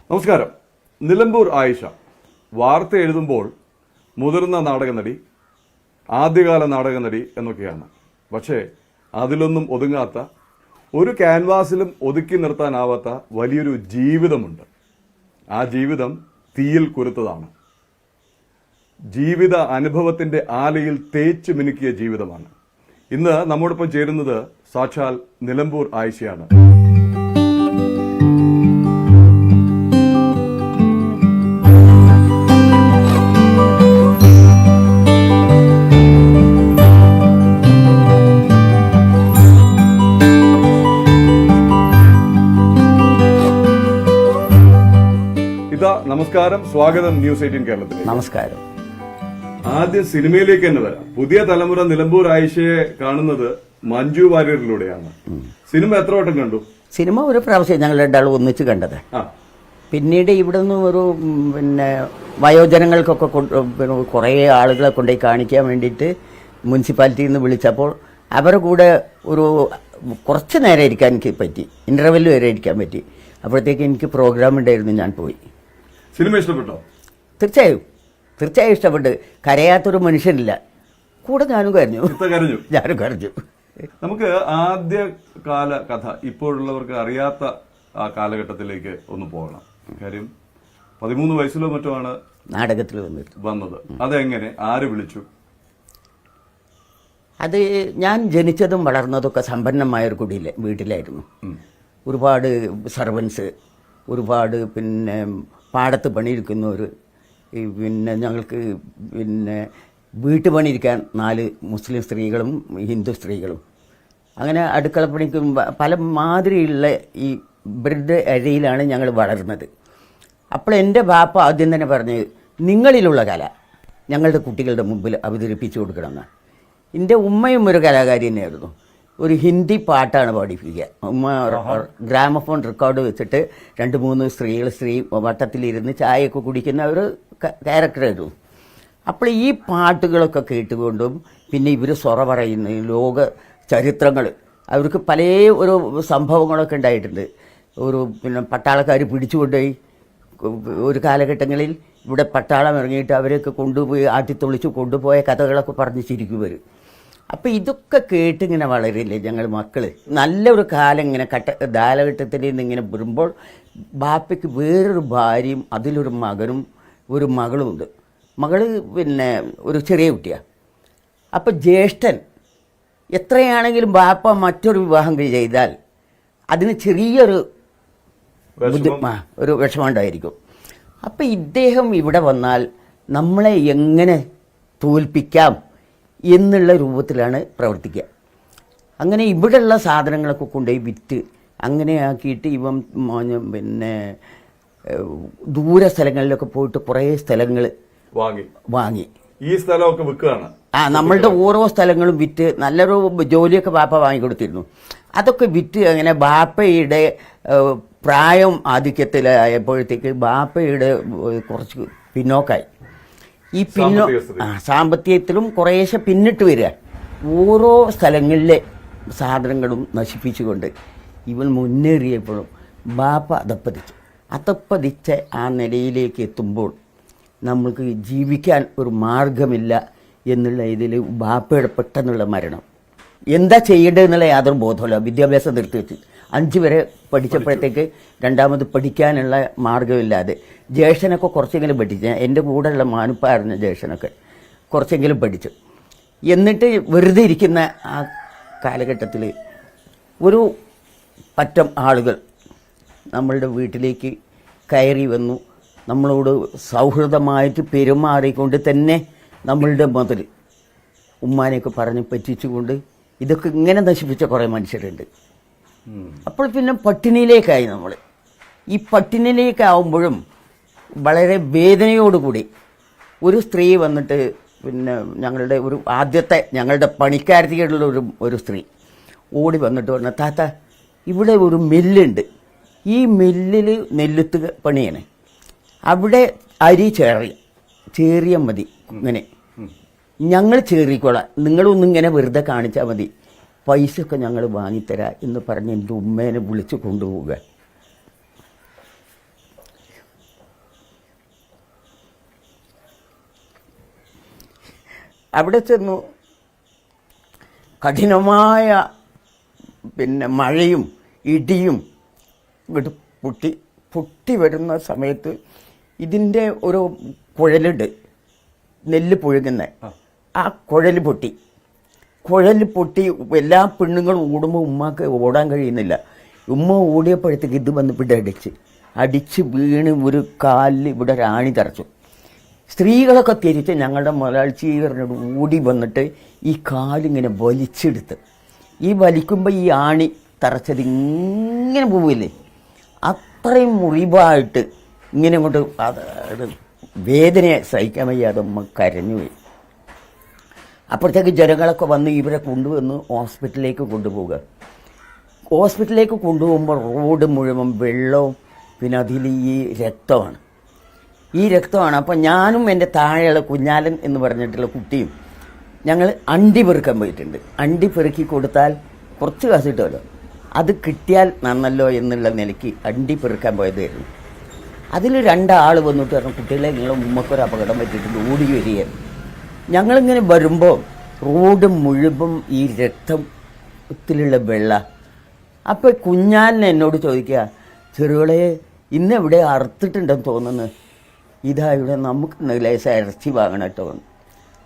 നമസ്കാരം. നിലമ്പൂർ ആയിഷ വാർത്ത എഴുതുമ്പോൾ മുതിർന്ന നാടകനടി, ആദ്യകാല നാടകനടി എന്നൊക്കെയാണ്. പക്ഷേ അതിലൊന്നും ഒതുങ്ങാത്ത, ഒരു ക്യാൻവാസിലും ഒതുക്കി നിർത്താനാവാത്ത വലിയൊരു ജീവിതമുണ്ട്. ആ ജീവിതം തീയിൽ കുരുത്തതാണ്. ജീവിത അനുഭവത്തിന്റെ ആലയിൽ തേച്ചു മിനുക്കിയ ജീവിതമാണ്. ഇന്ന് നമ്മോടൊപ്പം ചേരുന്നത് സാക്ഷാൽ നിലമ്പൂർ ആയിഷയാണ്. നമസ്കാരം, സ്വാഗതം ന്യൂസ് 18 കേരളത്തിൽ. നമസ്കാരം. ആദ്യം സിനിമയിലേക്ക് തന്നെ വരാം. പുതിയ തലമുറ നിലമ്പൂർ ആയിഷയെ കാണുന്നത് മഞ്ജു വാര്യറിലൂടെയാണ്. സിനിമ എത്ര വട്ടം കണ്ടു? സിനിമ ഒരു പ്രാവശ്യം ഞങ്ങൾ രണ്ടാളും ഒന്നിച്ച് കണ്ടത്. പിന്നീട് ഇവിടെ നിന്ന് ഒരു വയോജനങ്ങൾക്കൊക്കെ കുറേ ആളുകളെ കൊണ്ടുപോയി കാണിക്കാൻ വേണ്ടിയിട്ട് മുനിസിപ്പാലിറ്റിയിൽ നിന്ന് വിളിച്ചപ്പോൾ അവരുടെ കൂടെ ഒരു കുറച്ച് നേരം ഇരിക്കാൻ എനിക്ക് പറ്റി, ഇന്റർവെൽ വരെ ഇരിക്കാൻ പറ്റി. അപ്പോഴത്തേക്ക് എനിക്ക് പ്രോഗ്രാം ഉണ്ടായിരുന്നു, ഞാൻ പോയി. സിനിമ ഇഷ്ടപ്പെട്ടോ? തീർച്ചയായും ഇഷ്ടപ്പെട്ട്. കരയാത്തൊരു മനുഷ്യനില്ല. കൂടെ ഞാനും കരഞ്ഞു. നമുക്ക് ആദ്യ കാല കഥ ഇപ്പോഴുള്ളവർക്ക് അറിയാത്ത ആ കാലഘട്ടത്തിലേക്ക് ഒന്ന് പോകണം. കാര്യം 13 വയസ്സിലോ മറ്റോ ആണ് നാടകത്തിൽ വന്നത്. അതെങ്ങനെ, ആര് വിളിച്ചു? അത് ഞാൻ ജനിച്ചതും വളർന്നതൊക്കെ സമ്പന്നമായൊരു വീട്ടിലായിരുന്നു. ഒരുപാട് സർവൻസ്, ഒരുപാട് പാടത്ത് പണിയിരിക്കുന്നവർ, ഞങ്ങൾക്ക് വീട്ടുപണിയിരിക്കാൻ 4 മുസ്ലിം സ്ത്രീകളും ഹിന്ദു സ്ത്രീകളും, അങ്ങനെ അടുക്കളപ്പണിക്കും പല മാതിരിയുള്ള ഈ ബ്രെഡ് അഴയിലാണ് ഞങ്ങൾ വളർന്നത്. അപ്പോൾ എൻ്റെ ബാപ്പ ആദ്യം തന്നെ പറഞ്ഞ്, നിങ്ങളിലുള്ള കല ഞങ്ങളുടെ കുട്ടികളുടെ മുമ്പിൽ അവതരിപ്പിച്ചു കൊടുക്കണമെന്നാണ്. എൻ്റെ ഉമ്മയും ഒരു കലാകാരി തന്നെയായിരുന്നു. ഒരു ഹിന്ദി പാട്ടാണ് പാടിപ്പിക്കുക. ഉമ്മ ഗ്രാമഫോൺ റെക്കോർഡ് വെച്ചിട്ട് 2-3 സ്ത്രീ വട്ടത്തിലിരുന്ന് ചായയൊക്കെ കുടിക്കുന്ന ഒരു ക്യാരക്ടറായിരുന്നു. അപ്പോൾ ഈ പാട്ടുകളൊക്കെ കേട്ടുകൊണ്ടും പിന്നെ ഇവർ സൊറ പറയുന്ന ലോക ചരിത്രങ്ങൾ, അവർക്ക് പല ഒരു സംഭവങ്ങളൊക്കെ ഉണ്ടായിട്ടുണ്ട്. ഒരു പട്ടാളക്കാർ പിടിച്ചുകൊണ്ടുപോയി ഒരു കാലഘട്ടങ്ങളിൽ ഇവിടെ പട്ടാളം ഇറങ്ങിയിട്ട് അവരെയൊക്കെ കൊണ്ടുപോയി ആട്ടിത്തൊളിച്ച് കൊണ്ടുപോയ കഥകളൊക്കെ പറഞ്ഞ് ചിരിക്കും വരും. അപ്പം ഇതൊക്കെ കേട്ടിങ്ങനെ വളരില്ലേ ഞങ്ങൾ മക്കൾ. നല്ലൊരു കാലം ഇങ്ങനെ കാലഘട്ടത്തിൽ നിന്ന് ഇങ്ങനെ വരുമ്പോൾ ബാപ്പയ്ക്ക് വേറൊരു ഭാര്യയും അതിലൊരു മകനും ഒരു മകളുമുണ്ട്. മകള് ഒരു ചെറിയ കുട്ടിയാണ്. അപ്പം ജ്യേഷ്ഠൻ എത്രയാണെങ്കിലും ബാപ്പ മറ്റൊരു വിവാഹം ചെയ്താൽ അതിന് ചെറിയൊരു ഒരു വിഷമമുണ്ടായിരിക്കും. അപ്പം ഇദ്ദേഹം ഇവിടെ വന്നാൽ നമ്മളെ എങ്ങനെ തോൽപ്പിക്കാം എന്നുള്ള രൂപത്തിലാണ് പ്രവർത്തിക്കുക. അങ്ങനെ ഇവിടെയുള്ള സാധനങ്ങളൊക്കെ കൊണ്ടുപോയി വിറ്റ് അങ്ങനെ ആക്കിയിട്ട് ഇവൻ ദൂര സ്ഥലങ്ങളിലൊക്കെ പോയിട്ട് കുറേ സ്ഥലങ്ങൾ വാങ്ങി ഈ സ്ഥലമൊക്കെ വിൽക്കുകയാണ്. നമ്മളുടെ ഓരോ സ്ഥലങ്ങളും വിറ്റ് നല്ലൊരു ജോലിയൊക്കെ ബാപ്പ വാങ്ങിക്കൊടുത്തിരുന്നു. അതൊക്കെ വിറ്റ് അങ്ങനെ ബാപ്പയുടെ പ്രായം ആധിക്യത്തിലായപ്പോഴത്തേക്ക് ബാപ്പയുടെ കുറച്ച് പിന്നോക്കായി. ഈ സാമ്പത്തികത്തിലും കുറേശ്ശെ പിന്നിട്ട് വരിക. ഓരോ സ്ഥലങ്ങളിലെ സാധനങ്ങളും നശിപ്പിച്ചുകൊണ്ട് ഇവൻ മുന്നേറിയപ്പോഴും ബാപ്പ അതപ്പതിച്ച ആ നിലയിലേക്ക് എത്തുമ്പോൾ നമ്മൾക്ക് ജീവിക്കാൻ ഒരു മാർഗമില്ല എന്നുള്ള ഇതിൽ ബാപ്പയുടെ പെട്ടെന്നുള്ള മരണം. എന്താ ചെയ്യേണ്ടതെന്നുള്ള യാതൊരു ബോധമല്ല. വിദ്യാഭ്യാസം നിർത്തിവെച്ച് 5 വരെ പഠിച്ചപ്പോഴത്തേക്ക് രണ്ടാമത് പഠിക്കാനുള്ള മാർഗമില്ലാതെ ജ്യേഷ്ഠനൊക്കെ കുറച്ചെങ്കിലും പഠിച്ചു. എൻ്റെ കൂടെയുള്ള മാനുപ്പായിരുന്ന ജ്യേഷ്ഠനൊക്കെ കുറച്ചെങ്കിലും പഠിച്ചു. എന്നിട്ട് വെറുതെ ഇരിക്കുന്ന ആ കാലഘട്ടത്തിൽ ഒരു പറ്റം ആളുകൾ നമ്മളുടെ വീട്ടിലേക്ക് കയറി വന്നു. നമ്മളോട് സൗഹൃദമായിട്ട് പെരുമാറിക്കൊണ്ട് തന്നെ നമ്മളുടെ മുതൽ ഉമ്മാനെയൊക്കെ പറഞ്ഞ് പറ്റിച്ചുകൊണ്ട് ഇതൊക്കെ ഇങ്ങനെ നശിപ്പിച്ച കുറേ മനുഷ്യരുണ്ട്. അപ്പോൾ പിന്നെ പട്ടിണിയിലേക്കായി നമ്മൾ. ഈ പട്ടിണിയിലേക്കാവുമ്പോഴും വളരെ വേദനയോടുകൂടി ഒരു സ്ത്രീ വന്നിട്ട് ഞങ്ങളുടെ ഞങ്ങളുടെ പണിക്കാരത്തിയുള്ള ഒരു സ്ത്രീ ഓടി വന്നിട്ട് പറഞ്ഞു, താത്ത ഇവിടെ ഒരു മില്ലുണ്ട്, ഈ മില്ലിൽ നെല്ലുത്ത് പണിയാണ്, അവിടെ അരി ചേറിയാൽ മതി, ഇങ്ങനെ ഞങ്ങൾ ചേറിക്കോളാം, നിങ്ങളൊന്നിങ്ങനെ വെറുതെ കാണിച്ചാൽ മതി, പൈസയൊക്കെ ഞങ്ങൾ വാങ്ങിത്തരാം എന്ന് പറഞ്ഞ് എൻ്റെ ഉമ്മേനെ വിളിച്ച് കൊണ്ടുപോവുക. അവിടെ ചെന്നു കഠിനമായ മഴയും ഇടിയും ഇങ്ങോട്ട് പൊട്ടി വരുന്ന സമയത്ത് ഇതിൻ്റെ ഒരു കുഴലുണ്ട്, നെല്ല് പുഴുകുന്ന ആ കുഴൽ പൊട്ടി എല്ലാ പെണ്ണുങ്ങളും ഓടുമ്പോൾ ഉമ്മക്ക് ഓടാൻ കഴിയുന്നില്ല. ഉമ്മ ഓടിയപ്പോഴത്തേക്ക് ഇത് വന്നിട്ട് അടിച്ച് വീണ് ഒരു കാലിൽ ഇവിടെ രാണി തറച്ചു. സ്ത്രീകളൊക്കെ തിരിച്ച് ഞങ്ങളുടെ മുതലാളിച്ചീറിനോട് ഓടി വന്നിട്ട് ഈ കാലിങ്ങനെ വലിച്ചെടുത്ത്, ഈ വലിക്കുമ്പോൾ ഈ ആണി തറച്ചത് ഇങ്ങനെ പോവില്ലേ, അത്രയും മുറിവായിട്ട് ഇങ്ങനെ അങ്ങോട്ട് വേദനയെ സഹിക്കാൻ വയ്യാതെ അമ്മ കരഞ്ഞുപോയി. അപ്പോഴത്തേക്ക് ജനങ്ങളൊക്കെ വന്ന് ഇവരെ കൊണ്ടുവന്ന് ഹോസ്പിറ്റലിലേക്ക് കൊണ്ടുപോവുക. ഹോസ്പിറ്റലിലേക്ക് കൊണ്ടുപോകുമ്പോൾ റോഡ് മുഴുവൻ വെള്ളവും പിന്നെ അതിൽ ഈ രക്തമാണ്. അപ്പം ഞാനും എൻ്റെ താഴെയുള്ള കുഞ്ഞാലൻ എന്ന് പറഞ്ഞിട്ടുള്ള കുട്ടിയും ഞങ്ങൾ അണ്ടി പെറുക്കാൻ പോയിട്ടുണ്ട്. അണ്ടി പെറുക്കി കൊടുത്താൽ കുറച്ച് കാശ് കിട്ടുമല്ലോ, അത് കിട്ടിയാൽ നന്നല്ലോ എന്നുള്ള നിലയ്ക്ക് അണ്ടി പെറുക്കാൻ പോയതായിരുന്നു. അതിൽ 2 ആൾ വന്നിട്ട് പറഞ്ഞു, കുട്ടികളെ നിങ്ങളെ ഉമ്മക്കൊരു അപകടം പറ്റിയിട്ടുണ്ട്, ഓടി വരികയാണ്. ഞങ്ങളിങ്ങനെ വരുമ്പോൾ റോഡ് മുഴുവൻ ഈ രക്തത്തിലുള്ള വെള്ള. അപ്പോൾ കുഞ്ഞാലിനെ എന്നോട് ചോദിക്കുക, ചെറുകളെ ഇന്ന് എവിടെ അറുത്തിട്ടുണ്ടെന്ന് തോന്നുന്നു, ഇതാ ഇവിടെ നമുക്ക് ലേശം ഇറച്ചി വാങ്ങണം കേട്ടോ.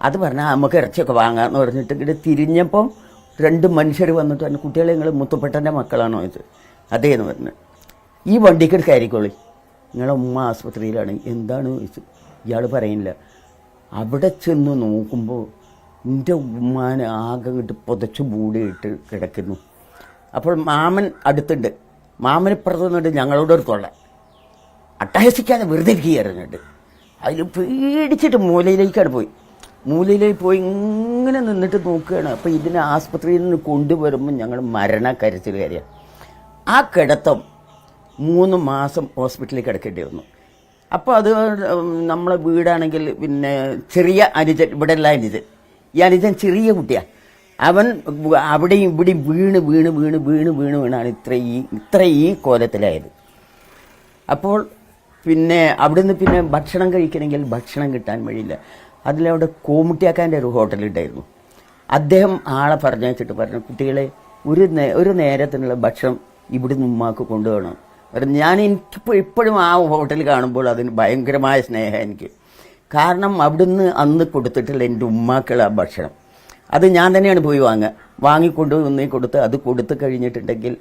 അത് പറഞ്ഞാൽ നമുക്ക് ഇറച്ചിയൊക്കെ വാങ്ങാമെന്ന് പറഞ്ഞിട്ട് ഇങ്ങനെ തിരിഞ്ഞപ്പം 2 മനുഷ്യർ വന്നിട്ട് പറഞ്ഞു, കുട്ടികളെ നിങ്ങൾ മുത്തുപ്പെട്ടൻ്റെ മക്കളാണോ ചോദിച്ചത്? അതേന്ന് പറഞ്ഞു. ഈ വണ്ടിക്ക് കയറിക്കോളി, നിങ്ങളെ ഉമ്മ ആസ്പത്രിയിലാണ്. എന്താണ് ചോദിച്ചു. ഇയാൾ പറയുന്നില്ല. അവിടെ ചെന്ന് നോക്കുമ്പോൾ എൻ്റെ ഉമ്മാനെ ആകെ ഇട്ട് പുതച്ച് മൂടിയിട്ട് കിടക്കുന്നു. അപ്പോൾ മാമൻ അടുത്തുണ്ട്. മാമനിപ്പുറത്ത് നിന്നിട്ട് ഞങ്ങളോടൊരു തൊള്ള അട്ടഹസിക്കാതെ വെറുതെ ഇരിക്കുകയായിരുന്നുണ്ട്. അതിൽ പേടിച്ചിട്ട് മൂലയിലേക്ക് പോയി ഇങ്ങനെ നിന്നിട്ട് നോക്കുകയാണ്. അപ്പോൾ ഇതിനെ ആസ്പത്രിയിൽ നിന്ന് കൊണ്ടുവരുമ്പോൾ ഞങ്ങൾ മരണക്കരച്ചിൽ കാര്യമാണ്. ആ കിടത്തം 3 മാസം ഹോസ്പിറ്റലിൽ കിടക്കേണ്ടി വന്നു. അപ്പോൾ അത് നമ്മളെ വീടാണെങ്കിൽ പിന്നെ ചെറിയ അനുജൻ, ഇവിടെ ഉള്ള അനുജൻ, ഈ അനുജൻ ചെറിയ കുട്ടിയാണ്. അവൻ അവിടെയും ഇവിടെയും വീണാണ് ഇത്ര ഈ കോലത്തിലായത്. അപ്പോൾ പിന്നെ അവിടുന്ന് പിന്നെ ഭക്ഷണം കഴിക്കണമെങ്കിൽ ഭക്ഷണം കിട്ടാൻ വഴിയില്ല. അതിലവിടെ കോമുട്ടിയാക്കാൻ്റെ ഒരു ഹോട്ടലുണ്ടായിരുന്നു. അദ്ദേഹം ആളെ പറഞ്ഞയച്ചിട്ട് പറഞ്ഞു, കുട്ടികളെ ഒരു നേരത്തിനുള്ള ഭക്ഷണം ഇവിടുന്ന് ഉമ്മാക്ക് കൊണ്ടുപോകണം. എനിക്കിപ്പോൾ ഇപ്പോഴും ആ ഹോട്ടൽ കാണുമ്പോൾ അതിന് ഭയങ്കരമായ സ്നേഹം എനിക്ക്. കാരണം അവിടുന്ന് അന്ന് കൊടുത്തിട്ടുള്ള എൻ്റെ ഉമ്മാക്കുള്ള ആ ഭക്ഷണം അത് ഞാൻ തന്നെയാണ് പോയി വാങ്ങിക്കൊണ്ട് വന്നേ കൊടുത്ത് അത് കൊടുത്തു കഴിഞ്ഞിട്ടുണ്ടെങ്കിൽ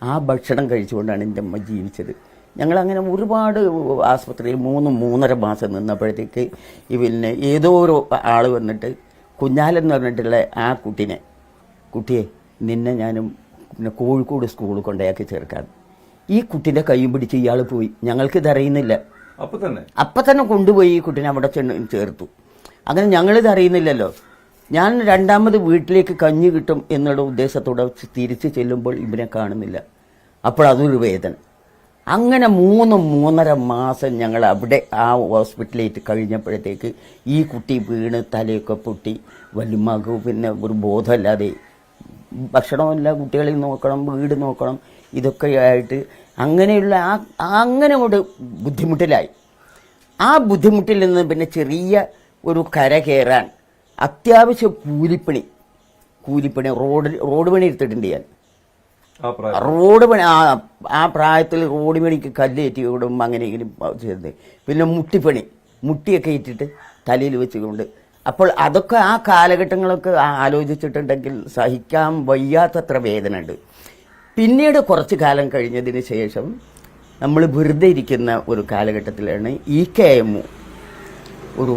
ആ ഭക്ഷണം കഴിച്ചുകൊണ്ടാണ് എൻ്റെ അമ്മ ജീവിച്ചത്. ഞങ്ങളങ്ങനെ ഒരുപാട് ആസ്പത്രിയിൽ 3-3.5 മാസം നിന്നപ്പോഴത്തേക്ക് പിന്നെ ഏതോ ഒരു ആൾ വന്നിട്ട് കുഞ്ഞാലെന്ന് പറഞ്ഞിട്ടുള്ള ആ കുട്ടിയെ നിന്നെ ഞാനും പിന്നെ കോഴിക്കോട് സ്കൂളിൽ കൊണ്ടയാക്കി ചേർക്കാൻ. ഈ കുട്ടീൻ്റെ കൈയും പിടിച്ച് ഇയാൾ പോയി. ഞങ്ങൾക്കിതറിയുന്നില്ല. അപ്പം തന്നെ കൊണ്ടുപോയി ഈ കുട്ടീനെ അവിടെ ചേർത്തു. അങ്ങനെ ഞങ്ങളിത് അറിയുന്നില്ലല്ലോ. ഞാൻ 2ാമത് വീട്ടിലേക്ക് കഞ്ഞി കിട്ടും എന്നുള്ള ഉദ്ദേശത്തോടെ തിരിച്ച് ചെല്ലുമ്പോൾ ഇവനെ കാണുന്നില്ല. അപ്പോൾ അതൊരു വേദന. അങ്ങനെ 3-3.5 മാസം ഞങ്ങൾ അവിടെ ആ ഹോസ്പിറ്റലിലേക്ക് കഴിഞ്ഞപ്പോഴത്തേക്ക് ഈ കുട്ടി വീണ് തലയൊക്കെ പൊട്ടി വല്യമ്മക്ക് പിന്നെ ഒരു ബോധമല്ലാതെ ഭക്ഷണമില്ല, കുട്ടികളെ നോക്കണം, വീട് നോക്കണം, ഇതൊക്കെ ആയിട്ട് അങ്ങനെയുള്ള അങ്ങനെ കൊണ്ട് ബുദ്ധിമുട്ടിലായി. ആ ബുദ്ധിമുട്ടിൽ നിന്ന് പിന്നെ ചെറിയ ഒരു കര കയറാൻ അത്യാവശ്യം കൂലിപ്പണി റോഡ് പണി എടുത്തിട്ടുണ്ട് ഞാൻ. റോഡ് പണി ആ പ്രായത്തിൽ റോഡ് പണിക്ക് കല്ലേറ്റി വിടും അങ്ങനെ ഇങ്ങനെ ചെയ്തത്. പിന്നെ മുട്ടിയൊക്കെ ഇട്ടിട്ട് തലയിൽ വെച്ചുകൊണ്ട്. അപ്പോൾ അതൊക്കെ ആ കാലഘട്ടങ്ങളൊക്കെ ആലോചിച്ചിട്ടുണ്ടെങ്കിൽ സഹിക്കാൻ വയ്യാത്തത്ര വേദന ഉണ്ട്. പിന്നീട് കുറച്ച് കാലം കഴിഞ്ഞതിന് ശേഷം നമ്മൾ വെറുതെ ഇരിക്കുന്ന ഒരു കാലഘട്ടത്തിലാണ് EKM ഒരു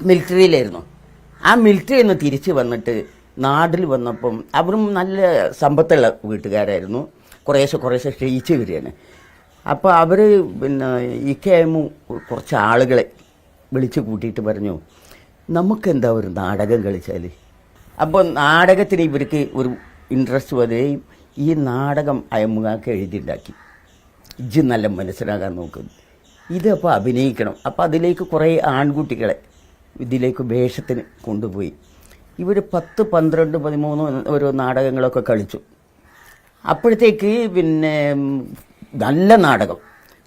മിലിറ്ററിയിലായിരുന്നു. ആ മിലിറ്ററിയിൽ നിന്ന് തിരിച്ച് വന്നിട്ട് നാട്ടിൽ വന്നപ്പം അവരും നല്ല സമ്പത്തുള്ള വീട്ടുകാരായിരുന്നു. കുറേശ്ശെ ക്ഷയിച്ച് വരികയാണ്. അപ്പോൾ അവർ പിന്നെ EKM കുറച്ച് ആളുകളെ വിളിച്ച് കൂട്ടിയിട്ട് പറഞ്ഞു, നമുക്കെന്താ ഒരു നാടകം കളിച്ചാൽ. അപ്പോൾ നാടകത്തിന് ഇവർക്ക് ഒരു ഇൻട്രസ്റ്റ് വരികയും ഈ നാടകം അയമുഖാക്ക് എഴുതിയുണ്ടാക്കി. ഇജ്ജ് നല്ല മനസ്സിലാകാൻ നോക്കുന്നു, ഇതപ്പോൾ അഭിനയിക്കണം. അപ്പോൾ അതിലേക്ക് കുറേ ആൺകുട്ടികളെ ഇതിലേക്ക് വേഷത്തിന് കൊണ്ടുപോയി. ഇവർ 10, 12, 13 ഓരോ നാടകങ്ങളൊക്കെ കളിച്ചു. അപ്പോഴത്തേക്ക് പിന്നെ നല്ല നാടകം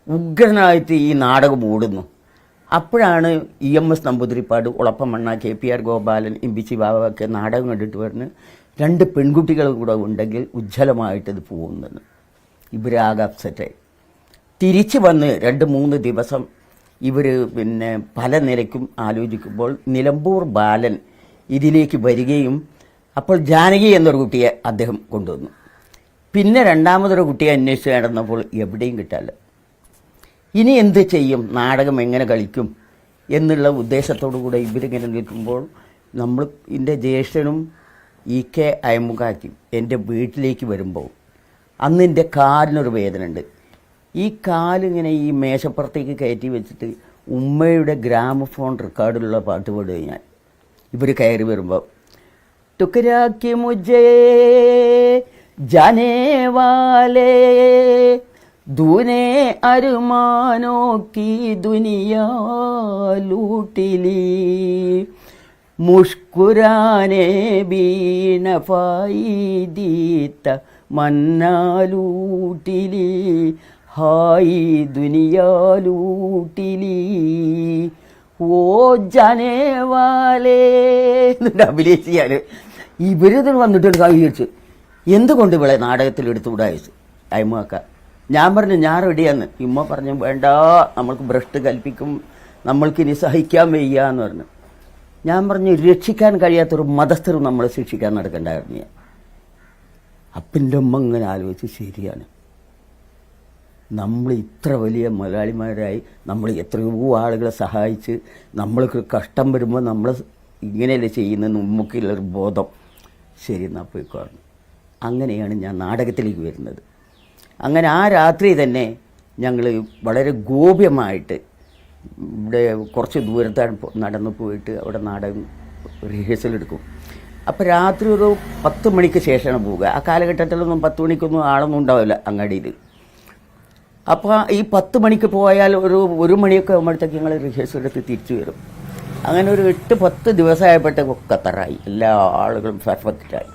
ഉഗ്രനായിട്ട് ഈ നാടകം ഓടുന്നു. അപ്പോഴാണ് EMS Namboodiripad, Olappamanna, KPR Gopalan, MPC ബാബയൊക്കെ നാടകം കണ്ടിട്ട് പറഞ്ഞ് 2 പെൺകുട്ടികൾ കൂടെ ഉണ്ടെങ്കിൽ ഉജ്ജ്വലമായിട്ടിത് പോകുന്നത്. ഇവരാകെ അപ്സെറ്റായി. തിരിച്ചു വന്ന് 2-3 ദിവസം ഇവർ പിന്നെ പല നിലയ്ക്കും ആലോചിക്കുമ്പോൾ നിലമ്പൂർ ബാലൻ ഇതിലേക്ക് വരികയും അപ്പോൾ ജാനകി എന്നൊരു കുട്ടിയെ അദ്ദേഹം കൊണ്ടുവന്നു. പിന്നെ രണ്ടാമതൊരു കുട്ടിയെ അന്വേഷിച്ച് നടന്നപ്പോൾ എവിടെയും കിട്ടാല്ല. ഇനി എന്ത് ചെയ്യും, നാടകം എങ്ങനെ കളിക്കും എന്നുള്ള ഉദ്ദേശത്തോടു കൂടെ ഇവരിങ്ങനെ നിൽക്കുമ്പോൾ നമ്മൾ എൻ്റെ ജ്യേഷ്ഠനും EK അയമുഖാക്കും എൻ്റെ വീട്ടിലേക്ക് വരുമ്പോൾ അന്ന് എൻ്റെ കാലിനൊരു വേദന ഉണ്ട്. ഈ കാലിങ്ങനെ ഈ മേശപ്പുറത്തേക്ക് കയറ്റി വെച്ചിട്ട് ഉമ്മയുടെ ഗ്രാമഫോൺ റെക്കോർഡിലുള്ള പാട്ട് പാടുക ഞാൻ. ഇവർ കയറി വരുമ്പോൾ ടുക്കരാക്കി മുജേ ജാനേ വാലേ ദൂനെ അരുമാനോ കി ദുനിയാ ലൂട്ടിലി മുഷ്കുരാനെ ബീന ഫായിദീത്ത മന്നാലൂട്ടിലി ഹായി ദുനിയാലൂട്ടിലി ഓ ജനവാലേ എന്നിട്ട് അഭിനയിച്ചാൽ ഇവരിത് വന്നിട്ട് വിചാരിച്ചു എന്തുകൊണ്ട് ഇവിടെ നാടകത്തിൽ എടുത്തുകൂടായിച്ചു അയമാക്ക. ഞാൻ പറഞ്ഞു ഞാൻ റെഡിയാന്ന്. ഇമ്മ പറഞ്ഞു വേണ്ട, നമ്മൾക്ക് ഭ്രഷ്ട് കൽപ്പിക്കും, നമ്മൾക്കിനി സഹിക്കാൻ വയ്യ എന്ന് പറഞ്ഞു. ഞാൻ പറഞ്ഞു രക്ഷിക്കാൻ കഴിയാത്തൊരു മതസ്ഥർ നമ്മളെ ശിക്ഷിക്കാൻ നടക്കണ്ടായിരുന്നു ഞാൻ. അപ്പൻ്റെ അമ്മ ഇങ്ങനെ ആലോചിച്ച് ശരിയാണ്, നമ്മൾ ഇത്ര വലിയ മലയാളിമാരായി നമ്മൾ എത്രയോ ആളുകളെ സഹായിച്ച് നമ്മൾക്ക് കഷ്ടം വരുമ്പോൾ നമ്മൾ ഇങ്ങനെയല്ലേ ചെയ്യുന്നത് നമുക്കുള്ളൊരു ബോധം. ശരി എന്നാൽ പോയിക്കോളണം. അങ്ങനെയാണ് ഞാൻ നാടകത്തിലേക്ക് വരുന്നത്. അങ്ങനെ ആ രാത്രി തന്നെ ഞങ്ങൾ വളരെ ഗോപ്യമായിട്ട് ഇവിടെ കുറച്ച് ദൂരത്താണ് നടന്നു പോയിട്ട് അവിടെ നാടകം റിഹേഴ്സൽ എടുക്കും. അപ്പോൾ രാത്രി ഒരു 10 മണിക്ക് ശേഷമാണ് പോവുക. ആ കാലഘട്ടത്തിലൊന്നും 10 മണിക്കൊന്നും ആളൊന്നും ഉണ്ടാവില്ല അങ്ങാടിയിൽ. അപ്പോൾ ഈ 10 മണിക്ക് പോയാൽ ഒരു 1 മണിയൊക്കെ ആകുമ്പോഴത്തേക്ക് ഞങ്ങൾ റിഹേഴ്സൽ എടുത്ത് തിരിച്ചു വരും. അങ്ങനെ ഒരു 8-10 ദിവസമായപ്പോഴത്തേക്കൊക്കെ തറായി, എല്ലാ ആളുകളും പെർഫെക്റ്റായി,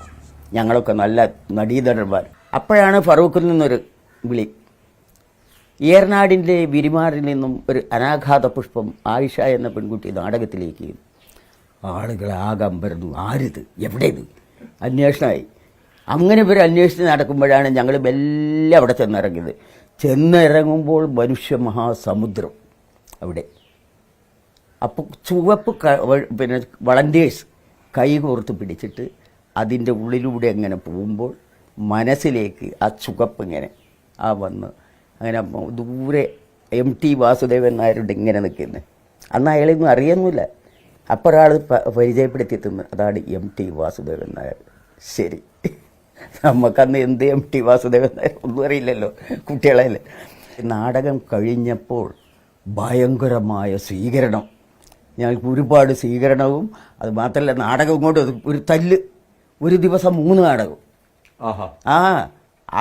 ഞങ്ങളൊക്കെ നല്ല നടീനടന്മാർ. അപ്പോഴാണ് ഫറൂഖിൽ നിന്നൊരു വിളി. ഏർനാടിൻ്റെ വിരിമാറിൽ നിന്നും ഒരു അനാഘാത പുഷ്പം ആയിഷ എന്ന പെൺകുട്ടി നാടകത്തിലേക്ക്. ആളുകൾ ആകെ അമ്പരന്നു, ആരിത്, എവിടെ ഇത്, അന്വേഷണമായി. അങ്ങനെ ഇവർ അന്വേഷിച്ച് നടക്കുമ്പോഴാണ് ഞങ്ങൾ മെല്ലെ അവിടെ ചെന്നിറങ്ങിയത്. ചെന്നിറങ്ങുമ്പോൾ മനുഷ്യ മഹാസമുദ്രം അവിടെ. അപ്പോൾ ചുവപ്പ് പിന്നെ വളണ്ടിയേഴ്സ് കൈ കോർത്ത് പിടിച്ചിട്ട് അതിൻ്റെ ഉള്ളിലൂടെ അങ്ങനെ പോകുമ്പോൾ മനസ്സിലേക്ക് ആ ചുവപ്പ് ഇങ്ങനെ വന്ന് അങ്ങനെ ദൂരെ MT വാസുദേവൻ നായരുടെ ഇങ്ങനെ നിൽക്കുന്നത്. അന്ന് അയാളൊന്നും അറിയുന്നില്ല. അപ്പോൾ ഒരാൾ പരിചയപ്പെടുത്തി തന്നു, അതാണ് MT വാസുദേവൻ നായർ. ശരി, നമുക്കന്ന് എന്ത് MT വാസുദേവൻ നായർ ഒന്നും അറിയില്ലല്ലോ, കുട്ടികളല്ലേ. നാടകം കഴിഞ്ഞപ്പോൾ ഭയങ്കരമായ സ്വീകരണം. ഞങ്ങൾക്ക് ഒരുപാട് സ്വീകരണവും അത് മാത്രമല്ല നാടകം കൊണ്ട് ഒരു തല്ല്, ഒരു ദിവസം 3 നാടകം.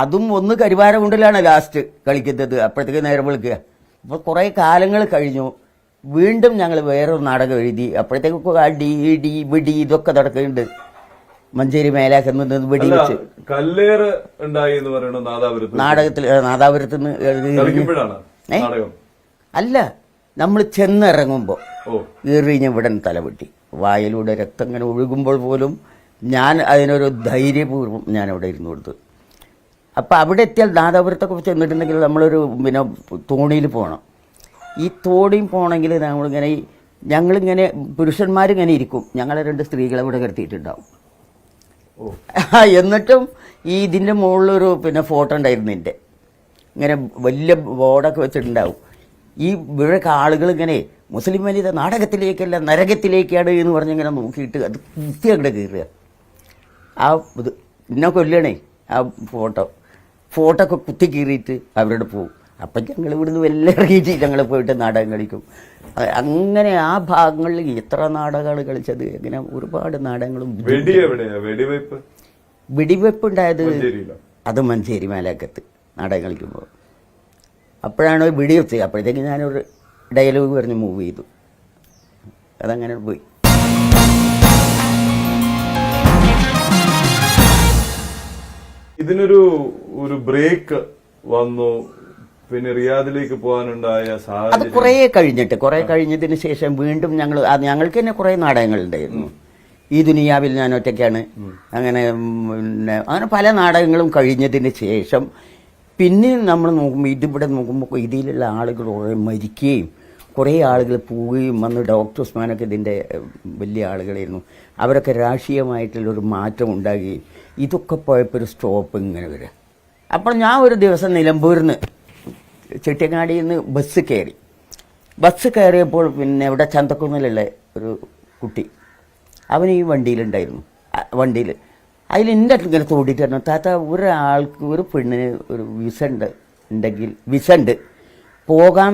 അതും ഒന്ന് കരിവാരകുണ്ടിലാണ് ലാസ്റ്റ് കളിക്കുന്നത്. അപ്പോഴത്തേക്ക് നേരം വിളിക്കുക. അപ്പോൾ കുറേ കാലങ്ങൾ കഴിഞ്ഞു. വീണ്ടും ഞങ്ങൾ വേറൊരു നാടകം എഴുതി. അപ്പോഴത്തേക്കൊക്കെ അടി ഇടി വെടി ഇതൊക്കെ നടക്കുന്നുണ്ട്. മഞ്ചേരി മേലാക്കുന്നത് വെടി വെച്ച് കല്ലേറ് ഉണ്ടായി എന്ന് പറയുന്നത് നാദാപുരത്ത്. നാദാപുരത്ത് നിന്ന് അല്ല, നമ്മൾ ചെന്നിറങ്ങുമ്പോൾ എറിഞ്ഞ് വിടൻ തലവെട്ടി, വായിലൂടെ രക്തം ഇങ്ങനെ ഒഴുകുമ്പോൾ പോലും ഞാൻ അതിനൊരു ധൈര്യപൂർവ്വം ഞാൻ അവിടെ ഇരുന്ന് കൊടുത്തു. അപ്പോൾ അവിടെ എത്തിയാൽ നാദാപുരത്തൊക്കെ ചെന്നിട്ടുണ്ടെങ്കിൽ നമ്മളൊരു പിന്നെ തോണിയിൽ പോകണം. ഈ തോണിയും പോകണമെങ്കിൽ ഞങ്ങളിങ്ങനെ പുരുഷന്മാരിങ്ങനെ ഇരിക്കും, ഞങ്ങളെ 2 സ്ത്രീകളെ ഇവിടെ കിടത്തിയിട്ടുണ്ടാവും. എന്നിട്ടും ഈ ഇതിൻ്റെ മുകളിലൊരു പിന്നെ ഫോട്ടോ ഉണ്ടായിരുന്നു എൻ്റെ, ഇങ്ങനെ വലിയ ബോർഡൊക്കെ വെച്ചിട്ടുണ്ടാവും. ഈ ഇവിടെ ആളുകൾ ഇങ്ങനെ മുസ്ലിം വനിത നാടകത്തിലേക്കല്ല നരകത്തിലേക്കാണ് എന്ന് പറഞ്ഞിങ്ങനെ നോക്കിയിട്ട് അത് കുത്തി അങ്ങോട്ട് കയറുക. ആ ഇത് ഇന്നെ കൊല്ലണേ ആ ഫോട്ടോ ഒക്കെ കുത്തി കീറിയിട്ട് അവരോട് പോകും. അപ്പം ഞങ്ങൾ ഇവിടുന്ന് വല്ല ഇറങ്ങിയിട്ട് ഞങ്ങൾ പോയിട്ട് നാടകം കളിക്കും. അങ്ങനെ ആ ഭാഗങ്ങളിൽ എത്ര നാടകമാണ് കളിച്ചത്, ഇങ്ങനെ ഒരുപാട് നാടകങ്ങളും. വെടിവെപ്പ് ഉണ്ടായത് അത് മഞ്ചേരി മേലാക്കത്ത് നാടകം കളിക്കുമ്പോൾ. അപ്പോഴാണ് വെടിവെച്ച്. അപ്പോഴത്തേക്ക് ഞാനൊരു ഡയലോഗ് പറഞ്ഞ് മൂവ് ചെയ്തു. അതങ്ങനെ പോയി. ഇതിനൊരു ബ്രേക്ക് വന്നു. പിന്നെ റിയാദിലേക്ക് പോകാനുണ്ടായ അത് സാഹചര്യം കുറെ കഴിഞ്ഞതിന് ശേഷം വീണ്ടും ഞങ്ങൾക്ക് തന്നെ കുറെ നാടകങ്ങളുണ്ടായിരുന്നു. ഈ ദുനിയാവിൽ ഞാൻ ഒറ്റയ്ക്കാണ്, അങ്ങനെ പിന്നെ അങ്ങനെ പല നാടകങ്ങളും കഴിഞ്ഞതിന് ശേഷം പിന്നെ നമ്മൾ നോക്കുമ്പോൾ ഇതിവിടെ നോക്കുമ്പോൾ ഇതിലുള്ള ആളുകൾ കുറേ മരിക്കുകയും കുറേ ആളുകൾ പോവുകയും വന്ന് ഡോക്ടർ ഉസ്മാനൊക്കെ ഇതിൻ്റെ വലിയ ആളുകളായിരുന്നു. അവരൊക്കെ രാഷ്ട്രീയമായിട്ടുള്ളൊരു മാറ്റം ഉണ്ടാകുകയും ഇതൊക്കെ പോയപ്പോൾ ഒരു സ്റ്റോപ്പ് ഇങ്ങനെ വരിക. അപ്പോൾ ഞാൻ ഒരു ദിവസം നിലമ്പൂരിൽ നിന്ന് ചെട്ടിയങ്ങാടിയിൽ നിന്ന് ബസ് കയറിയപ്പോൾ പിന്നെ ഇവിടെ ചന്തക്കുന്നിലുള്ള ഒരു കുട്ടി അവൻ ഈ വണ്ടിയിലുണ്ടായിരുന്നു. വണ്ടിയിൽ അതിൽ എൻ്റെ അടുത്ത് ഇങ്ങനെ തോണ്ടിയിട്ട് പറഞ്ഞു, താത്ത ഒരാൾക്ക് ഒരു പെണ്ണിന് ഒരു വിസ ഉണ്ട് പോകാൻ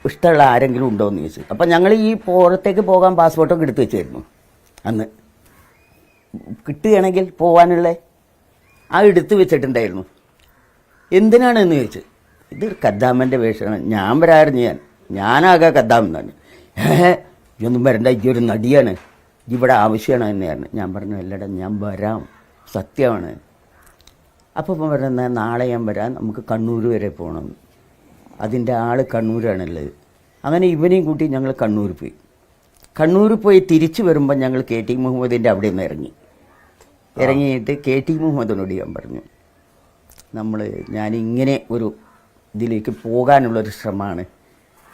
ഇഷ്ടമുള്ള ആരെങ്കിലും ഉണ്ടോ എന്ന് ചോദിച്ചു. അപ്പം ഞങ്ങൾ ഈ പുറത്തേക്ക് പോകാൻ പാസ്പോർട്ടൊക്കെ എടുത്ത് വെച്ചായിരുന്നു അന്ന്, കിട്ടുകയാണെങ്കിൽ പോകാനുള്ള എടുത്ത് വെച്ചിട്ടുണ്ടായിരുന്നു. എന്തിനാണെന്ന് ചോദിച്ചു. ഇത് കദ്ദാമൻ്റെ വേഷമാണ്, ഞാൻ വരാറുണ്ട്, ഞാനാകെ കദ്ദാമെന്നാണ്. ഇതൊന്നും വരണ്ട, ഇതൊരു നടിയാണ്, ഇവിടെ ആവശ്യമാണ് തന്നെയാണ്. ഞാൻ പറഞ്ഞു അല്ലടാ ഞാൻ വരാം, സത്യമാണ്. അപ്പോൾ പറഞ്ഞ നാളെ ഞാൻ വരാം, നമുക്ക് കണ്ണൂർ വരെ പോകണം. അതിൻ്റെ ആൾ കണ്ണൂരാണുള്ളത്. അങ്ങനെ ഇവനെയും കൂട്ടി ഞങ്ങൾ കണ്ണൂർ പോയി തിരിച്ചു വരുമ്പോൾ ഞങ്ങൾ KT മുഹമ്മദിൻ്റെ അവിടെ നിന്ന് ഇറങ്ങിയിട്ട് KT മുഹമ്മദിനോട് ഞാൻ പറഞ്ഞു, ഞാനിങ്ങനെ ഒരു ഇതിലേക്ക് പോകാനുള്ളൊരു ശ്രമമാണ്,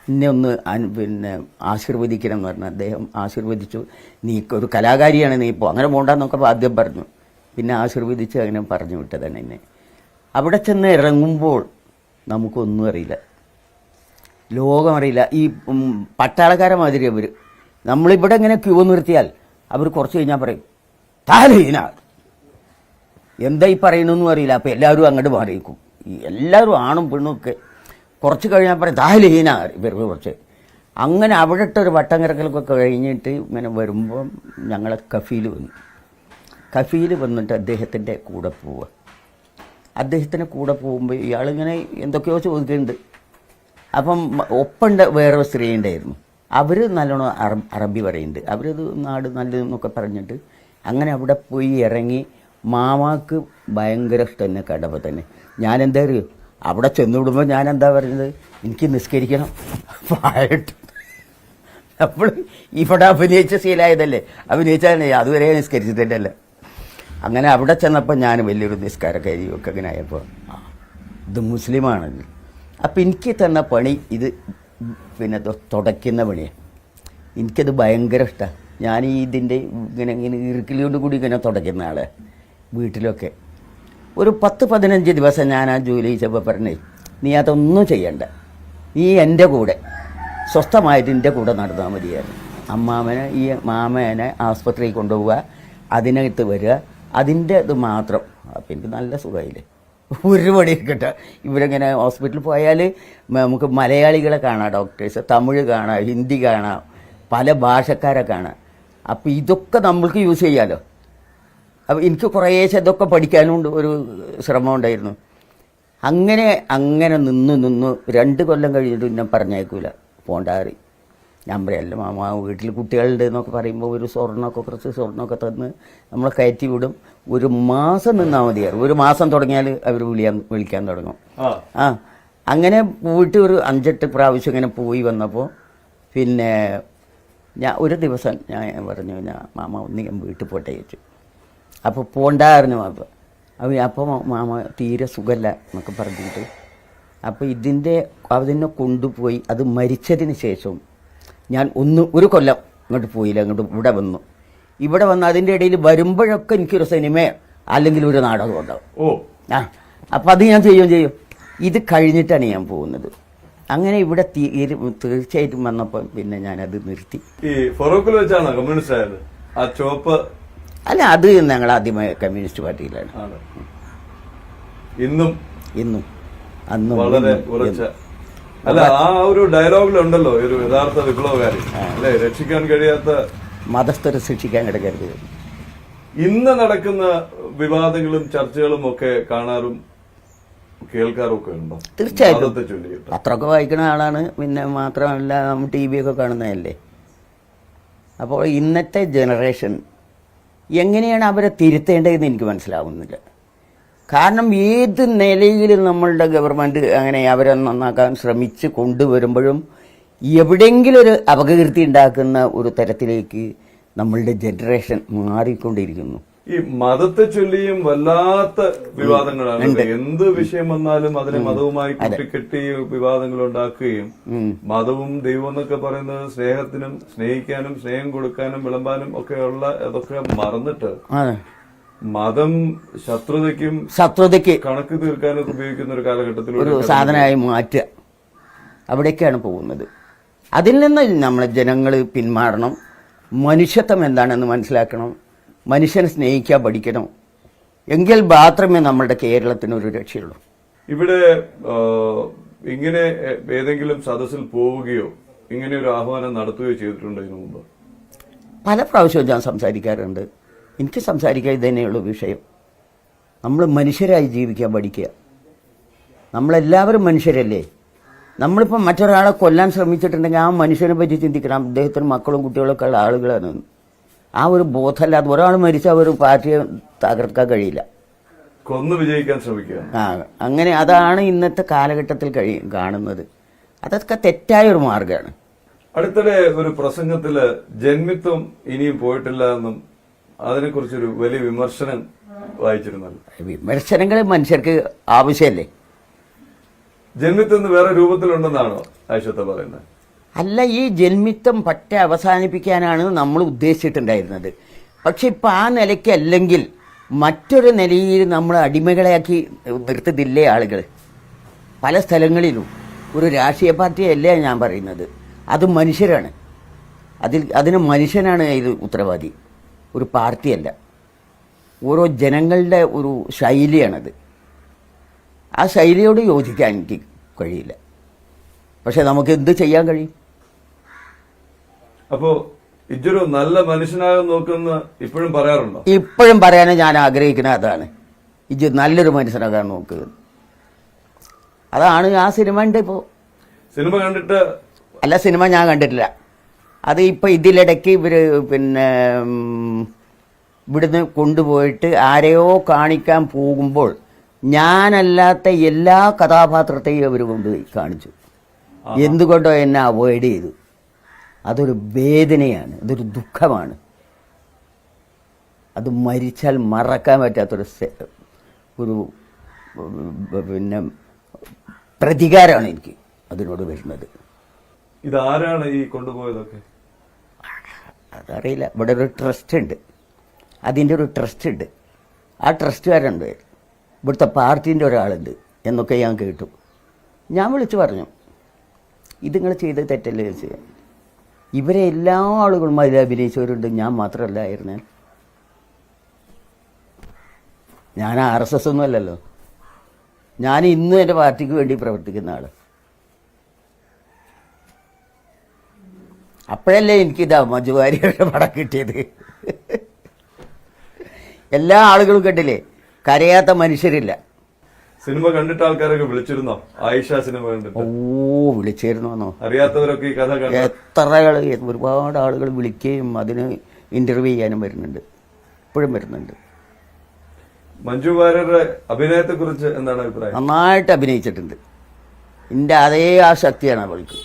എന്നെ ഒന്ന് പിന്നെ ആശീർവദിക്കണം എന്ന് പറഞ്ഞാൽ അദ്ദേഹം ആശീർവദിച്ചു. നീ ഒരു കലാകാരിയാണ്, നീ ഇപ്പോൾ അങ്ങനെ പോകണ്ടെന്നൊക്കെ ആദ്യം പറഞ്ഞു. പിന്നെ ആശീർവദിച്ച് അങ്ങനെ പറഞ്ഞു വിട്ടതാണ് എന്നെ. അവിടെ ചെന്ന് ഇറങ്ങുമ്പോൾ നമുക്കൊന്നും അറിയില്ല, ലോകം അറിയില്ല. ഈ പട്ടാളക്കാരെ മാതിരി അവർ നമ്മളിവിടെ ഇങ്ങനെ ക്യൂ നിർത്തിയാൽ അവർ കുറച്ച് കഴിഞ്ഞാൽ പറയും താലീന, എന്താ ഈ പറയണമെന്നും അറിയില്ല. അപ്പോൾ എല്ലാവരും അങ്ങോട്ട് മാറിയിരിക്കും, എല്ലാവരും ആണും പെണ്ണും ഒക്കെ. കുറച്ച് കഴിഞ്ഞാൽ പറയും താലീന ഇവർക്ക് കുറച്ച്. അങ്ങനെ അവിടെ ഇട്ടൊരു വട്ടം കിടക്കലൊക്കെ കഴിഞ്ഞിട്ട് ഇങ്ങനെ വരുമ്പം ഞങ്ങളെ കഫീൽ വന്നിട്ട് അദ്ദേഹത്തിൻ്റെ കൂടെ പോവുക. അദ്ദേഹത്തിൻ്റെ കൂടെ പോകുമ്പോൾ ഇയാളിങ്ങനെ എന്തൊക്കെയോ ചോദിക്കുന്നുണ്ട്. അപ്പം ഒപ്പുണ്ട് വേറെ സ്ത്രീ ഉണ്ടായിരുന്നു, അവർ നല്ലോണം അറബി പറയുന്നുണ്ട്. അവരത് നാട് നല്ലതെന്നൊക്കെ പറഞ്ഞിട്ട് അങ്ങനെ അവിടെ പോയി ഇറങ്ങി. മാമാക്ക് ഭയങ്കര ഇഷ്ടം തന്നെ കടവ തന്നെ. ഞാനെന്താ അറിയോ, അവിടെ ചെന്ന് വിടുമ്പോൾ ഞാൻ എന്താ പറയുന്നത്, എനിക്ക് നിസ്കരിക്കണം പായിട്ട്. അപ്പോൾ ഇവിടെ അഭിനയിച്ച ശീലമായതല്ലേ, അഭിനയിച്ചാൽ അതുവരെ നിസ്കരിച്ചതിൻ്റെ അല്ല. അങ്ങനെ അവിടെ ചെന്നപ്പോൾ ഞാൻ വലിയൊരു നിസ്കാരക്കാരിയൊക്കെ അങ്ങനെ ആയപ്പോൾ ഇത് മുസ്ലിമാണല്ലോ. അപ്പം എനിക്ക് തന്ന പണി ഇത് പിന്നെ തുടയ്ക്കുന്ന പണിയാണ്. എനിക്കത് ഭയങ്കര ഇഷ്ടമാണ്. ഞാൻ ഇതിൻ്റെ ഇങ്ങനെ ഇറുക്കിലോട് കൂടി ഇങ്ങനെ തുടയ്ക്കുന്ന ആളെ വീട്ടിലൊക്കെ. ഒരു 10-15 ദിവസം ഞാൻ ആ ജോലി ചെയ്തപ്പോൾ പറഞ്ഞേ, നീ അതൊന്നും ചെയ്യണ്ട, നീ എൻ്റെ കൂടെ സ്വസ്ഥമായിട്ട് എൻ്റെ കൂടെ നടന്നാൽ മതിയായിരുന്നു. ഈ മാമേനെ ആസ്പത്രിയിൽ കൊണ്ടുപോവുക, അതിനകത്ത് വരിക, അതിൻ്റെ ഇത് മാത്രം. അപ്പം എനിക്ക് നല്ല സുഖമായില്ലേ, ഒരു പണിയൊക്കെ. ഇവരിങ്ങനെ ഹോസ്പിറ്റലിൽ പോയാൽ നമുക്ക് മലയാളികളെ കാണാം, ഡോക്ടേഴ്സ്, തമിഴ് കാണാം, ഹിന്ദി കാണാം, പല ഭാഷക്കാരെ കാണാം. അപ്പോൾ ഇതൊക്കെ നമ്മൾക്ക് യൂസ് ചെയ്യാമല്ലോ. അപ്പോൾ എനിക്ക് കുറേശ്ശെ ഇതൊക്കെ പഠിക്കാനും ഒരു ശ്രമം ഉണ്ടായിരുന്നു. അങ്ങനെ നിന്ന് 2 കൊല്ലം കഴിഞ്ഞിട്ട് ഞാൻ പറഞ്ഞേക്കൂല, പോണ്ടാറി. ഞാൻ പറയല്ല മാമ വീട്ടിൽ കുട്ടികളുണ്ട് എന്നൊക്കെ പറയുമ്പോൾ കുറച്ച് സ്വർണ്ണമൊക്കെ തന്ന് നമ്മളെ കയറ്റി വിടും. 1 മാസം നിന്നാൽ മതിയായിരുന്നു. 1 മാസം തുടങ്ങിയാൽ അവർ വിളിക്കാൻ തുടങ്ങും. അങ്ങനെ പോയിട്ട് ഒരു 5-8 പ്രാവശ്യം ഇങ്ങനെ പോയി വന്നപ്പോൾ പിന്നെ ഞാൻ ഒരു ദിവസം ഞാൻ പറഞ്ഞു, മാമ ഒന്ന് ഞാൻ വീട്ടിൽ പോട്ടെ ചോദിച്ചു. അപ്പോൾ പോണ്ടായിരുന്നു മാപ്പ. അപ്പോൾ മാമ തീരെ സുഖമല്ല എന്നൊക്കെ പറഞ്ഞിട്ട് അപ്പോൾ അതിനെ കൊണ്ടുപോയി. അത് മരിച്ചതിന് ശേഷം ഞാൻ 1 കൊല്ലം ഇങ്ങോട്ട് പോയില്ല, ഇവിടെ വന്ന് അതിൻ്റെ ഇടയിൽ വരുമ്പോഴൊക്കെ എനിക്കൊരു സിനിമ അല്ലെങ്കിൽ ഒരു നാടകം ഉണ്ടാവും. അപ്പം അത് ഞാൻ ചെയ്യും. ഇത് കഴിഞ്ഞിട്ടാണ് ഞാൻ പോകുന്നത്. അങ്ങനെ ഇവിടെ തീർച്ചയായിട്ടും വന്നപ്പോൾ പിന്നെ ഞാനത് നിർത്തി. ഈ ഫറൂഖിൽ വെച്ചാണ് കമ്മ്യൂണിസ്റ്റ് ആയത്? ആ ചുവപ്പ് അല്ല, അത് ഞങ്ങൾ ആദ്യമായി കമ്മ്യൂണിസ്റ്റ് പാർട്ടിയിലാണ്. ഇന്നും അന്നും വളരെ ഉറച്ച. അല്ല, ആ ഒരു ഡയലോഗിലുണ്ടല്ലോ ഒരു യഥാർത്ഥ വിപ്ലവകാരി അല്ലെ, രക്ഷിക്കാൻ കഴിയാത്ത മതസ്ഥരെ ശിക്ഷിക്കാൻ കിടക്കരുത്. ഇന്ന് നടക്കുന്ന വിവാദങ്ങളും ചർച്ചകളും ഒക്കെ കാണാറും കേൾക്കാറും ഒക്കെ ഉണ്ടോ? തീർച്ചയായിട്ടും പത്രമൊക്കെ വായിക്കുന്ന ആളാണ്. പിന്നെ മാത്രമല്ല നമ്മൾ TV ഒക്കെ കാണുന്നതല്ലേ. അപ്പോൾ ഇന്നത്തെ ജനറേഷൻ എങ്ങനെയാണ് അവരെ തിരുത്തേണ്ടതെന്ന് എനിക്ക് മനസ്സിലാവുന്നില്ല. കാരണം ഏത് നിലയിലും നമ്മളുടെ ഗവൺമെൻറ് അങ്ങനെ അവരെ നന്നാക്കാൻ ശ്രമിച്ച് കൊണ്ടുവരുമ്പോഴും എവിടെയെങ്കിലും ഒരു അപകീർത്തി ഉണ്ടാക്കുന്ന ഒരു തരത്തിലേക്ക് നമ്മളുടെ ജനറേഷൻ മാറിക്കൊണ്ടിരിക്കുന്നു. ഈ മതത്തെ ചൊല്ലിയും വല്ലാത്ത വിവാദങ്ങളാണ്. എന്ത് വിഷയം വന്നാലും അതിനെ മതവുമായി കൂട്ടിക്കെട്ടി വിവാദങ്ങൾ ഉണ്ടാക്കുകയും, മതവും ദൈവം എന്നൊക്കെ പറയുന്നത് സ്നേഹത്തിനും സ്നേഹിക്കാനും സ്നേഹം കൊടുക്കാനും വിളമ്പാനും ഒക്കെയുള്ള അതൊക്കെ മറന്നിട്ട് മതം ശത്രുതയ്ക്ക് കണക്ക് തീർക്കാനൊക്കെ ഉപയോഗിക്കുന്ന ഒരു കാലഘട്ടത്തിൽ ഒരു സാധനമായി മാറ്റുക, അവിടേക്കാണ് പോകുന്നത്. അതിൽ നിന്ന് നമ്മളെ ജനങ്ങൾ പിന്മാറണം. മനുഷ്യത്വം എന്താണെന്ന് മനസ്സിലാക്കണം. മനുഷ്യനെ സ്നേഹിക്കാൻ പഠിക്കണം. എങ്കിൽ മാത്രമേ നമ്മളുടെ കേരളത്തിന് ഒരു രക്ഷയുള്ളൂ. ഇവിടെ ഇങ്ങനെ ഏതെങ്കിലും സദസ്സിൽ പോവുകയോ ഇങ്ങനെ ഒരു ആഹ്വാനം നടത്തുകയോ ചെയ്തിട്ടുണ്ടോ ഇതിനു മുമ്പ്? പല പ്രാവശ്യവും ഞാൻ സംസാരിക്കാറുണ്ട്. എനിക്ക് സംസാരിക്കാൻ ഇതന്നെയുള്ള വിഷയം. നമ്മൾ മനുഷ്യരായി ജീവിക്കാൻ പഠിക്കുക. നമ്മളെല്ലാവരും മനുഷ്യരല്ലേ. നമ്മളിപ്പോൾ മറ്റൊരാളെ കൊല്ലാൻ ശ്രമിച്ചിട്ടുണ്ടെങ്കിൽ ആ മനുഷ്യനെ പറ്റി ചിന്തിക്കണം. അദ്ദേഹത്തിന് മക്കളും കുട്ടികളൊക്കെ ഉള്ള ആളുകളാണ്. ആ ഒരു ബോധമല്ലാതെ ഒരാൾ മരിച്ചാൽ ഒരു പാർട്ടിയെ തകർക്കാൻ കഴിയില്ല. കൊന്നു വിജയിക്കാൻ ശ്രമിക്കുക. അങ്ങനെ അതാണ് ഇന്നത്തെ കാലഘട്ടത്തിൽ കാണുന്നത്. അതൊക്കെ തെറ്റായ ഒരു മാർഗമാണ്. അടുത്തിടെ ഒരു പ്രസംഗത്തില് ജന്മിത്വം ഇനിയും പോയിട്ടില്ല എന്നും അതിനെക്കുറിച്ചൊരു വലിയ വിമർശനം വായിച്ചിരുന്നല്ലോ. വിമർശനങ്ങൾ മനുഷ്യർക്ക് ആവശ്യമല്ലേ? ജന്മിത്വം വേറെ രൂപത്തിലുണ്ടെന്നാണോ ആയിഷത്ത പറയുന്നത്? അല്ല, ഈ ജന്മിത്വം പറ്റ അവസാനിപ്പിക്കാനാണ് നമ്മൾ ഉദ്ദേശിച്ചിട്ടുണ്ടായിരുന്നത്. പക്ഷെ ഇപ്പം ആ നിലയ്ക്ക് അല്ലെങ്കിൽ മറ്റൊരു നിലയിൽ നമ്മൾ അടിമകളാക്കി നിർത്തതില്ലേ ആളുകൾ പല സ്ഥലങ്ങളിലും. ഒരു രാഷ്ട്രീയ പാർട്ടിയല്ല ഞാൻ പറയുന്നത്, അത് മനുഷ്യരാണ്. അതിന് മനുഷ്യനാണ് ഇത് ഉത്തരവാദി, ഒരു പാർട്ടിയല്ല. ഓരോ ജനങ്ങളുടെ ഒരു ശൈലിയാണത്. ആ ശൈലിയോട് യോജിക്കാൻ എനിക്ക് കഴിയില്ല. പക്ഷെ നമുക്ക് എന്ത് ചെയ്യാൻ കഴിയും? അപ്പോ ഇജ്ജൊരു നല്ല മനുഷ്യനാകാൻ നോക്കുന്ന ഇപ്പോഴും പറയാറുണ്ടോ? ഇപ്പോഴും പറയാൻ ഞാൻ ആഗ്രഹിക്കുന്നത് അതാണ്. ഇജ്ജ് നല്ലൊരു മനുഷ്യനാകാൻ നോക്കുക. അതാണ് ആ സിനിമ ഉണ്ട്. ഇപ്പോൾ സിനിമ കണ്ടിട്ട് അല്ല, സിനിമ ഞാൻ കണ്ടിട്ടില്ല. അത് ഇപ്പം ഇതിലിടയ്ക്ക് പിന്നെ ഇവിടുന്ന് കൊണ്ടുപോയിട്ട് ആരെയോ കാണിക്കാൻ പോകുമ്പോൾ ഞാനല്ലാത്ത എല്ലാ കഥാപാത്രത്തെയും അവർ കൊണ്ടുപോയി കാണിച്ചു. എന്തുകൊണ്ടോ എന്നെ അവോയ്ഡ് ചെയ്തു. അതൊരു വേദനയാണ്, അതൊരു ദുഃഖമാണ്. അത് മരിച്ചാൽ മറക്കാൻ പറ്റാത്തൊരു പിന്നെ പ്രതികാരമാണ് എനിക്ക് അതിനോട് വരുന്നത്. ഇതാരാണ് ഈ കൊണ്ടുപോയതൊക്കെ? അതറിയില്ല. ഇവിടെ ഒരു ട്രസ്റ്റ് ഉണ്ട്, അതിൻ്റെ ഒരു ട്രസ്റ്റ് ഉണ്ട്. ആ ട്രസ്റ്റുകാരുണ്ട്, ഇവിടുത്തെ പാർട്ടീൻ്റെ ഒരാളുണ്ട് എന്നൊക്കെ ഞാൻ കേട്ടു. ഞാൻ വിളിച്ചു പറഞ്ഞു, ഇതിങ്ങൾ ചെയ്ത് തെറ്റല്ലേ ചെയ്യാൻ. ഇവരെ എല്ലാ ആളുകളും അതിൽ അഭിനയിച്ചവരുണ്ട്, ഞാൻ മാത്രമല്ലായിരുന്നു. ഞാൻ RSS ഒന്നും അല്ലല്ലോ. ഞാൻ ഇന്നും എൻ്റെ പാർട്ടിക്ക് വേണ്ടി പ്രവർത്തിക്കുന്ന ആൾ. അപ്പോഴല്ലേ എനിക്കിതാ മഞ്ജു വാര്യരുടെ പടം കിട്ടിയത്. എല്ലാ ആളുകളും കണ്ടില്ലേ, കരയാത്ത മനുഷ്യരില്ല. സിനിമ കണ്ടിട്ട് ആൾക്കാരൊക്കെ വിളിച്ചിരുന്നോ? ആയിഷ സിനിമ കണ്ടിട്ട്? വിളിച്ചിരുന്നോ? അറിയാത്തവരൊക്കെ ഈ കഥ ഒരുപാട് ആളുകൾ വിളിക്കുകയും അതിന് ഇന്റർവ്യൂ ചെയ്യാനും വരുന്നുണ്ട്, ഇപ്പോഴും വരുന്നുണ്ട്. മഞ്ജു വാര്യരുടെ അഭിനയത്തെ കുറിച്ച് എന്താണ് അഭിപ്രായം? നന്നായിട്ട് അഭിനയിച്ചിട്ടുണ്ട്. എൻ്റെ അതേ ആ ശക്തിയാണ് അവൾക്ക്.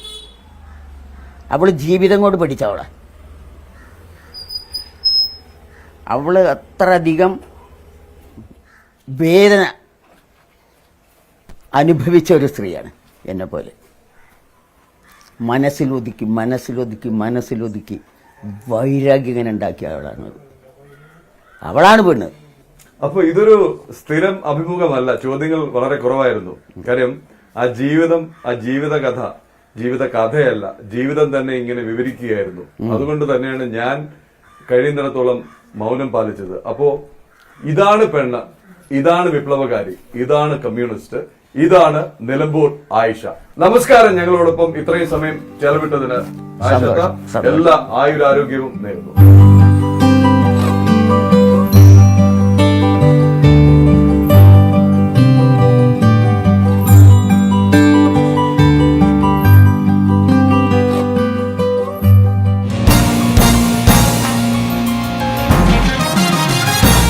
അവൾ ജീവിതം കൊണ്ട് പഠിച്ചവളെ. അവള് അത്രയധികം വേദന അനുഭവിച്ച ഒരു സ്ത്രീയാണ് എന്നെ പോലെ. മനസ്സിലൊതുക്കി വൈരാഗ്യം ഇങ്ങനെ ഉണ്ടാക്കിയ അവളാണ് പെണ്ണ്. അപ്പൊ ഇതൊരു സ്ഥിരം അഭിമുഖമല്ല, ചോദ്യങ്ങൾ വളരെ കുറവായിരുന്നു. കാര്യം ആ ജീവിതം, ആ ജീവിത കഥയല്ല, ജീവിതം തന്നെ ഇങ്ങനെ വിവരിക്കുകയായിരുന്നു. അതുകൊണ്ട് തന്നെയാണ് ഞാൻ കഴിയുന്നിടത്തോളം മൗനം പാലിച്ചത്. അപ്പോ ഇതാണ് പെണ്ണ്, ഇതാണ് വിപ്ലവകാരി, ഇതാണ് കമ്മ്യൂണിസ്റ്റ്, ഇതാണ് നിലമ്പൂർ ആയിഷ. നമസ്കാരം. ഞങ്ങളോടൊപ്പം ഇത്രയും സമയം ചെലവിട്ടതിന് ആയിഷ എല്ലാ ആയുരാരോഗ്യവും നേരുന്നു.